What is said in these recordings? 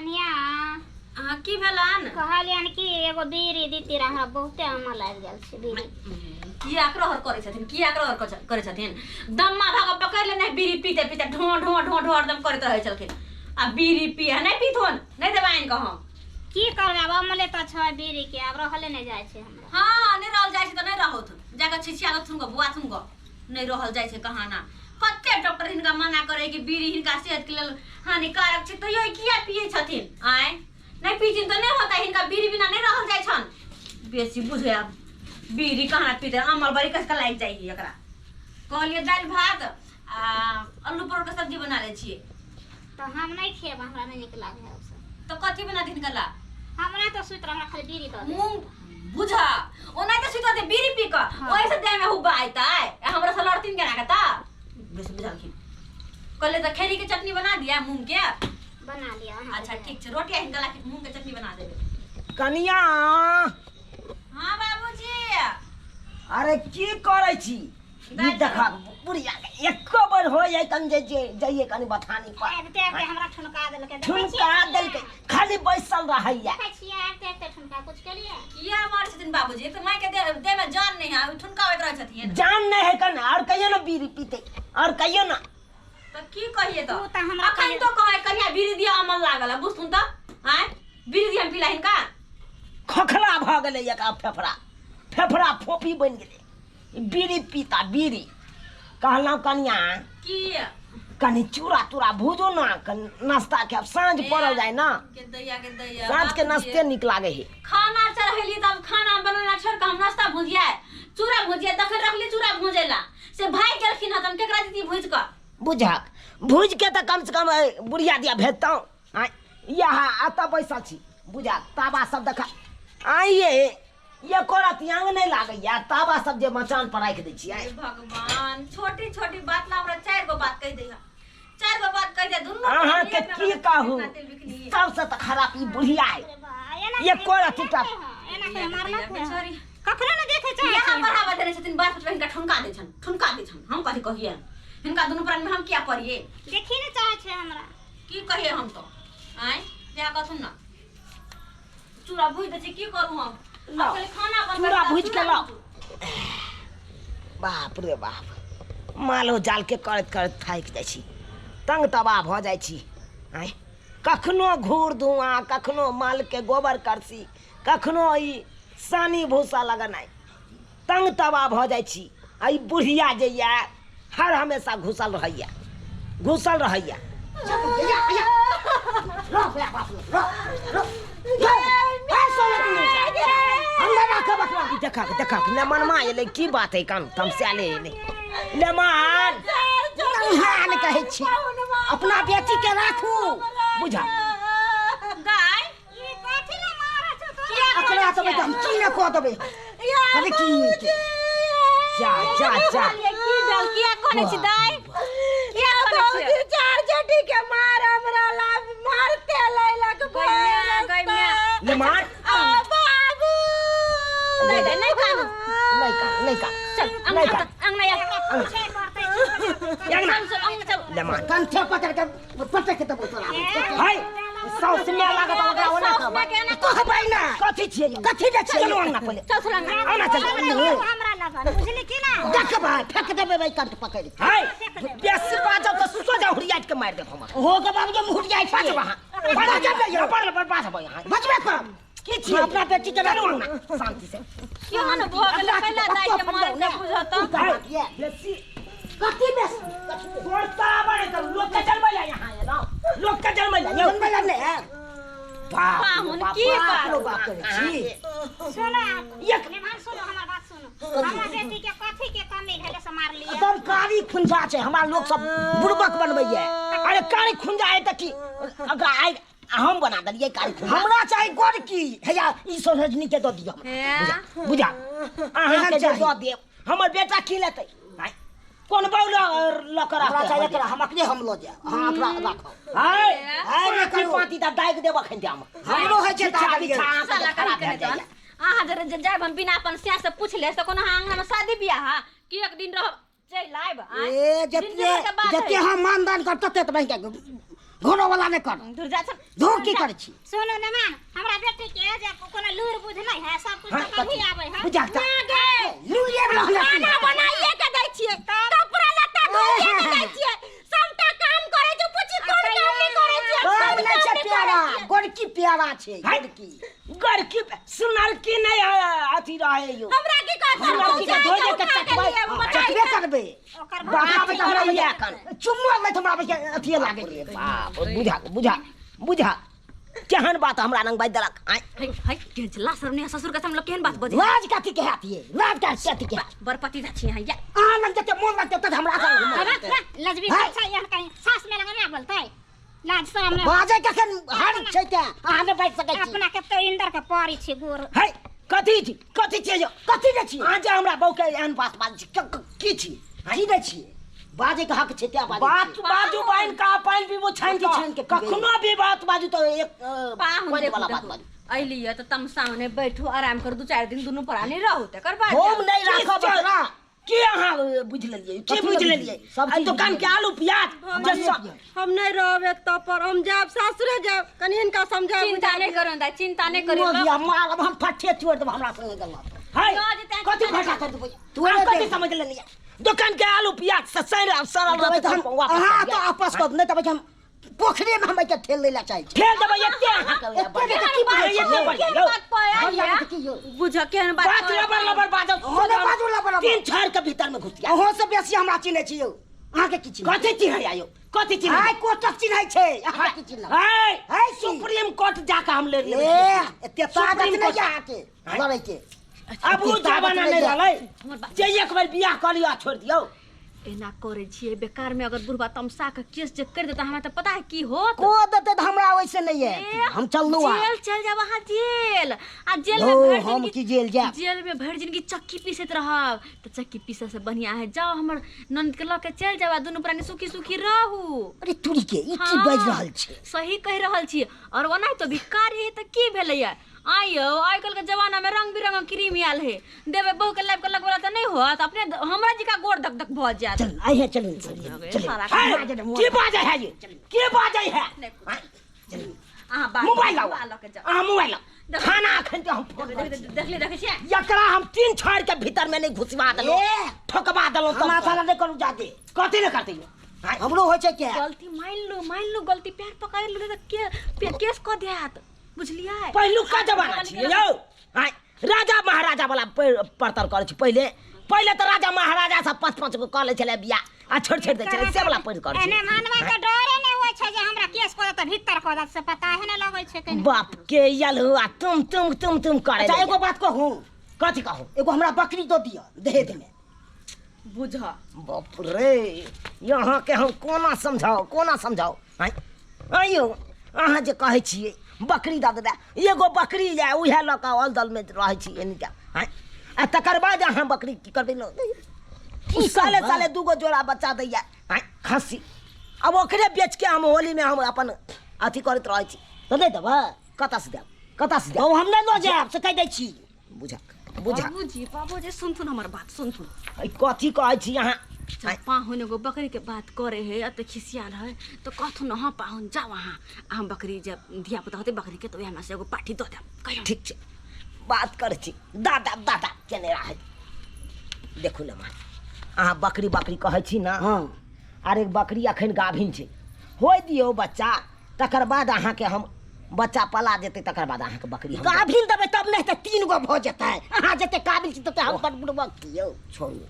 कन्या की भेलन कहलियन कि एगो बीड़ी दीती रहा बहुते अमल लाग गेल छै बीड़ी की आग्रह करे छथिन की आग्रह करे छथिन दम्मा भाग पकड़ ले नहीं बीड़ी पीते पीते ढो ढो ढो ढो एकदम करते रहे छलखिन आ बीड़ी पिए नहीं पीथोन नहीं देबाइन कह की करबे अब अमले त छै बीड़ी के अब रहले नहीं जाय छै हमरा हां नहीं रहल जाय छै त नहीं रहत जाके छिछिया के थुंगो बुआ थुंगो नहीं रहल जाय छै कहां ना कते डॉक्टर हिनका मना करे कि बीड़ी हिनका सेहत के लेल हानिकारक छै त यो किया पिए छथिन आय नहीं पीजिन तो नहीं होता हिनका बीड़ी बिना नहीं रहल जाय छन बेसी बुझे अब बीड़ी कहां पीते अमल बड़ी कस का लाग जाई एकरा कहलिए दाल भात आ आलू परोर के सब्जी बना ले छिए तो हम नहीं खेब हमरा नहीं निक लागे है उसे तो कथि बना दिन गला हमरा तो सुत हमरा खाली बीड़ी द दे मुंह बुझा ओना तो सुत दे बीड़ी पी के ओइ से देह में हुब्बा आइता है हमरा से लड़तीन के ना कता बेसी बुझालखिन कहले तो खेरी के चटनी बना दिया मूंग के बना लिया अच्छा ठीक छै रोटी हिनका ला मूंग के चटनी बना देबे कनिया हां बाबूजी अरे की करे छी ई देखा बुढ़िया एको बार हो जाय तन जे जाइए कनी बथानी पर आबते आबते हमरा ठुनका देलके ठुनका देलके खाली बैसल रहैया देखै छियै आबते आबते ठुनका कुछ के लिए किया मार छथिन बाबूजी त माय के दे में जान नहीं है ठुनका होत रह छथिन जान नहीं है कन और कहियो ना बीड़ी पीते और कहियो ना तो की कहिए तो तू त हमरा अखन तो कहे कन्या बीड़ी दिया अमल लागल बुझथुन त हैं बीड़ी दिया पिला हिनका खोखला भ गेलै एका फेफड़ा फोफी बन गेलै बीड़ी पीता बीड़ी कहलौ कनिया की कनी चूड़ा तूड़ा भूजो ना नाश्ता के साँझ पड़ल जाए ना के दैया साँझ के नाश्ते निक लागे है खाना चढ़ैली तब खाना बनाना छोड़ के हम नाश्ता भुजिया चूड़ा भुजिया तखन रखली चूड़ा भुजेला से भाई गेलखिन हम केकरा दीदी भुज के बुझक भूज के तो कम से कम बुढ़िया दिया भेजतौ यहाँ आता बैसल छी बुझक ताबा सब देखा आइए ये कोरत यांग नहीं लागे या ताबा सब जे मचान पर राख दै छी आइ भगवान छोटी छोटी बात ला हमरा चार गो बात कह देहा चार गो बात कह दे दुनु अहाँ के की कहू सबसे तो खराब ई बुढ़िया है ये कोरत टा एना के मारला बेचारी कखनो न देखे छै यहाँ बढ़ावा देने छथिन बात पर हिनका ठुनका दे छन हम कथि कहिए हिनका दुनु प्राण में हम क्या करिए देखी न चाहे छै हमरा की कहिए हम तो आय जा कथुन ना चूड़ा भुज दे छी की करू हम खाना बन चूड़ा भूज के लाओ बाप रे बाप मालो जाल के करत करत थाक जाइ छी तंग तबाह भ जाइ छी आय कखनो घूर धुआं कखनो माल के गोबर करसी कखनो ई सानी भूसा लगनाइ तंग तबाह भ जाइ छी आई बुढ़िया जइया हर हमेशा घुसल रहैया देखा न मनमा एले की बात है कान तम से आले एले लेमान हाल कहै छी अपना बेटी के राखू बुझा गाय ई कथि ले मारै छ तो अकरा तो हम की न को देबे अरे की जा की डल किया कोने छी दाई किया कोने छी चार चटी के मार हमरा ला मारते लैलक गई में ले मार बाबू नहीं कान चल अंगना या ले मार कंठे पकड़ के तो बोतल हाय साउस में लागत ओकरा ओना का तो हबाई ना कथि छियै कथि दे छियै चलो अंगना पहिले चल आना चल हमरा लगन बुझली की ना देख भाई फेंक देबे भाई कंठ पकड़ हाय बेसी बाजो तो सोजा हुरियाट के मार दे हम हो के बाबू जे हुरियाट पाछ वहां बड़ा जब ले पर पाछ भाई बचबे कर की छी अपना बेटी के चलो अंगना शांति से क्यों न भोग लगला दाई के मार के बुझता ये बेसी कथि बेस गोरता बड़े तो लोग के जन्म ले यहां है ना लोग के जन्म ले जन्म ले बाहुन की बात करे छी सुनो एक मेहमान सुनो हमर बात सुनो हमरा बेटी के कथि के कमी भेले से मार लिया एकदम कारी खुंजा छै हमरा लोग सब बुड़बक बनबैया अरे कारी खुंजा है त की अगर आइ हम बना दलिए कारी खुंजा हमरा चाहि गोर की हैया ई सोहजनी के द दियो बुझा अहाँ के जे द दे हमर बेटा की लेतै कोन बौला लकरा एकरा हम अपने हम लो जा हां अपना राखो हाय हाय रे की पाती दा दाग देब खन जाम हमरो है छै दाग साला करा के दन आहा जरे जाय हम बिना अपन सिया से पूछ ले से कोनो आंगन में शादी बियाह कि एक दिन रह चल लाइब ए जते हम मानदान कर तते त घोड़ो वाला नहीं कर दूर जा चल धूर की करे छी सुनो न मान हमरा बेटी के जे कोनो लूर बुझ नहीं है सब कुछ तो कभी आवे है बुझा ता लुरिया रहला खाना बनाइए के दै छियै कपड़ा लत्ता धोइए के दै छियै सबटा काम करे जो पूछी कोन काम नहीं करे छियै सब नहीं छै प्यारा गोरकी प्यारा छै गोरकी सुनरकी नहीं अथी रहे यो हमरा की कहत सुनरकी के धोए के चटबे करबे ओकर बाप रे हमरा लिया कन चुम्मा में हमरा पे अथी लागे रे बाप बुझा केहन बात हमरा नंग बाज देलक हाय के जला सरने ससुर के हम लोग केहन बात बजे लाज काती के हाथी लाज काती के बरपति छी यहाँ या आ लग जते मोन लगते त हमरा लजबी छै यहाँ कहीं सास में लगा ना बोलतै लाज शरम नहीं बाजे कखन हर छै ते आ ने बैठ सकै छी अपना के तो इंदर के परी छी गोर है कथी छै यो कथी ने छी आज हमरा बौ के एहन बात बाज छी की छी की ने छी बाजे के हक छै त्या बाजू बाइन का पाइन भी वो छान के कखनो भी बात बाजू तो एक पाहुन वाला बात बाजू अइलिए तो तम सामने बैठो आराम कर 2-4 दिन दुनु परानी रहू तकर बाद हम नहीं राखब ना की अहाँ बुझ लेलिए सब दुकान के आलू प्याज हम नहीं रहब एक तो पर हम जाब सासुरे जाब कनी इनका समझा चिंता नहीं करो दा चिंता नहीं करो माल हम फट्ठे छोड़ देब हमरा संगे गलत है कथी भाषा कर देबै तू कथी समझ लेलिए दुकान के आलू प्याज से सरल रहबै त हम हां तो आपस कर नहीं तब हम पोखरे में हम के ठेल लेला चाहि ठेल देबै एते अहाँ के बुझ केहन बात लबर बाजो तीन छाड़ के भीतर में घुसिया अहो से बेसी हमरा चिन्है छी यौ अहाँ के की चिन्है कथी चिन्है आयो कथी चिन्है आइ कोर्टक चिन्है छै अहाँ की चिन्है है सुप्रीम कोर्ट जाके हम ले लिए एते ताकत नहीं है आके लड़ै के अब उ जमाना नहीं रहलै जे एक बार बियाह कर लिया छोड़ दियौ एना करे छिए बेकार में अगर बुढ़वा तमसा के केस जे कर देता हमरा त पता है की होत को देते त हमरा वैसे नहीं है हम चल लू जेल चल जा वहां जेल आ जेल में भर हम की जेल जा जेल में भर जिंदगी चक्की पीसत रहब त चक्की पीसे से बढ़िया है जाओ हमर नंद के लके चल जावा दुनु प्राणी सुखी रहू अरे तुरी के ई की बाज रहल छै सही कह रहल छी और ओना तो भिखारी है त की भेलैया आइयो आजकल के जमाना में रंग बिरंग क्रीम आयल है देवे बहु के लाइफ के लगवाला त नहीं होत अपने हमरा जी का गोड़ धक धक भ जात चल आई है चल की बाजे है ये की बाजे है आ बात मोबाइल लाओ आ मोबाइल खाना अखन हम देख छी एकरा हम तीन छाड़ के भीतर में नहीं घुसवा देलो ठोकवा देलो तो माथा नहीं करू जाके कथि न करते हमरो होय छै के गलती मान लो गलती पैर पकड़ लो त केस क देत बुझलियै पहिलु का जमाना छियै यौ राजा महाराजा वाला परतर करे छी पहिले त राजा महाराजा सब 5-5 गो क ले छले बिया आ छोड़ दे छले से वाला पर करे एने मानवा के डरे नहीं होय छै जे हमरा केस क देत भीतर क देत से पता है न लगै छै कनी बाप के यल हुआ तुम करे अच्छा एगो बात कहूं कथि कहूं एगो हमरा बकरी दो दिया दहेज में बुझ बाप रे यहाँ के हम कोना समझाओ आइयो अहाँ जे कहै छियै बकरी दा दे एगो बकरी जाय उहे ल के अलदल में रहै छी एनिका आ तकर बाद अहाँ बकरी की करबै लो साले दूगो जोड़ा बच्चा दैया खस्सी अब ओकरे बेच के हम होली में हम अपन अथी करत रहै छी तो नहीं देबा कता से देब हम नहीं लो जाब से कह दै छी बुझा बाबूजी सुन हमर बात सुन कथी कहै छी अहाँ पाहुन एगो बकरी के बात करे है अत खिसियाल है तो कहथुन हाँ पाहुन जा वहाँ हम बकरी जब धिया पुता होते बकरी के तो वह से एगो पाठी दो दे ठीक छै बात करे छी दादा केने रहे देखू न मां अहाँ बकरी कहै छी ना अरे बकरी अखन गाभिन छै होय दियौ बच्चा तकर बाद अहाँ के हम बच्चा पला देते तकर बाद अहाँ के बकरी गाभिन देबै तब नहीं त 3 गो भ जेतै अहाँ जते काबिल छी तते हम बड़ बुड़बक कियो छोड़ू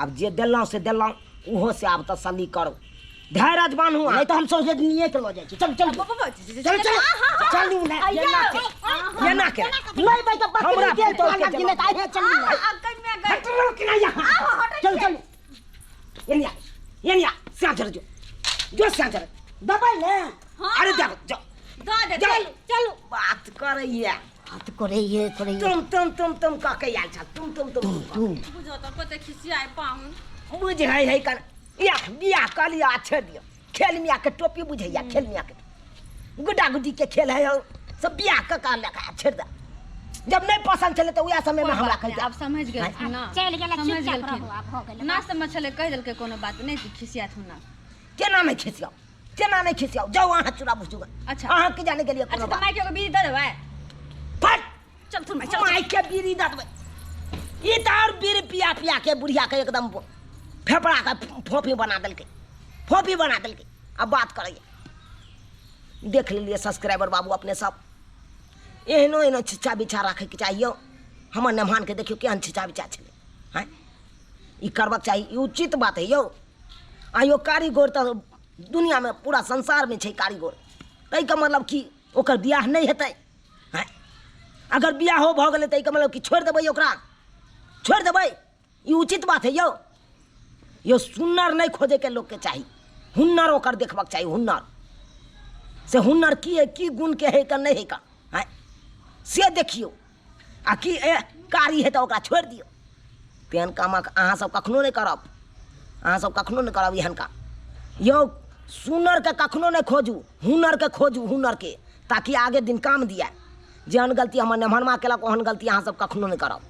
अब जे देलौं से देलौं उहो से आब तसल्ली करो धैर्य बान्हू नहीं तो हम सोचे निये के लो जाय छी चल ये ना के नहीं भाई तो बकरी के तो लग ने काहे चल हटलो कि नहीं यहां चल ये साजर जो साजर दबाई ले अरे जाओ चल बात करइए तुम का के आल छ तुम बुझो त कते खिसियाय पाहुन बुझ है कर या बियाह कर लिया छोड़ दियो खेल मिया के टोपी बुझैया खेल मिया के गुड्डा गुड्डी के खेल है सब बियाह का लगा छोड़ दे जब नहीं पसंद चले तो उया समय में हमरा कह अब समझ गेल ना चल गेल चुपचाप रहो अब हो गेल ना समझ चले कह देल के कोनो बात नहीं खिसियात हूं ना केना नहीं खिसिया जना नहीं खिसियाओ जाओ अहाँ चूड़ा बुझूगा अच्छा। अहाँ के जाने के लिए कोनो अच्छा तो बात माई के बीड़ी दे देबै फट चल सुन भाई चल माई के बीड़ी दतवे ई त और बीड़ी पिया पिया के बुढ़िया के एकदम फेफड़ा के फोफी बना देलके अब बात करिए देख लीजिए सब्सक्राइबर बाबू अपने सब एहनो छिछा बिछा रखे के चाहिए हमर मेहमान के देखियो केहन छिछा बिछा छले हैं ई करबाक चाहिए ई उचित बात है यो आयो कारीगर तो दुनिया में पूरा संसार में छै कारीगर तै के मतलब कि ओकर बियाह नहीं हेतै हैं अगर बियाह हो भ गेलै तै के मतलब कि छोड़ देबै ओकरा छोड़ देबै ई उचित बात है यो सुन्नर नहीं खोजे के लोग के चाहिए हुन्नर ओकर देखबाक चाहिए हुन्नर से हुन्नर की है की गुण के है का नहीं है का हैं से देखियो आ की कारी है तो ओकरा छोड़ दियो तेहन कामक अहाँ सब कखनो नहीं करब एहन का यो सुनर के कखनो नहीं खोजू हुनर के खोजू हुनर के ताकि आगे दिन काम दिया जेहन गलती हमर नेमहरमा केलक ओहन गलती अहाँ सब कखनो नहीं करब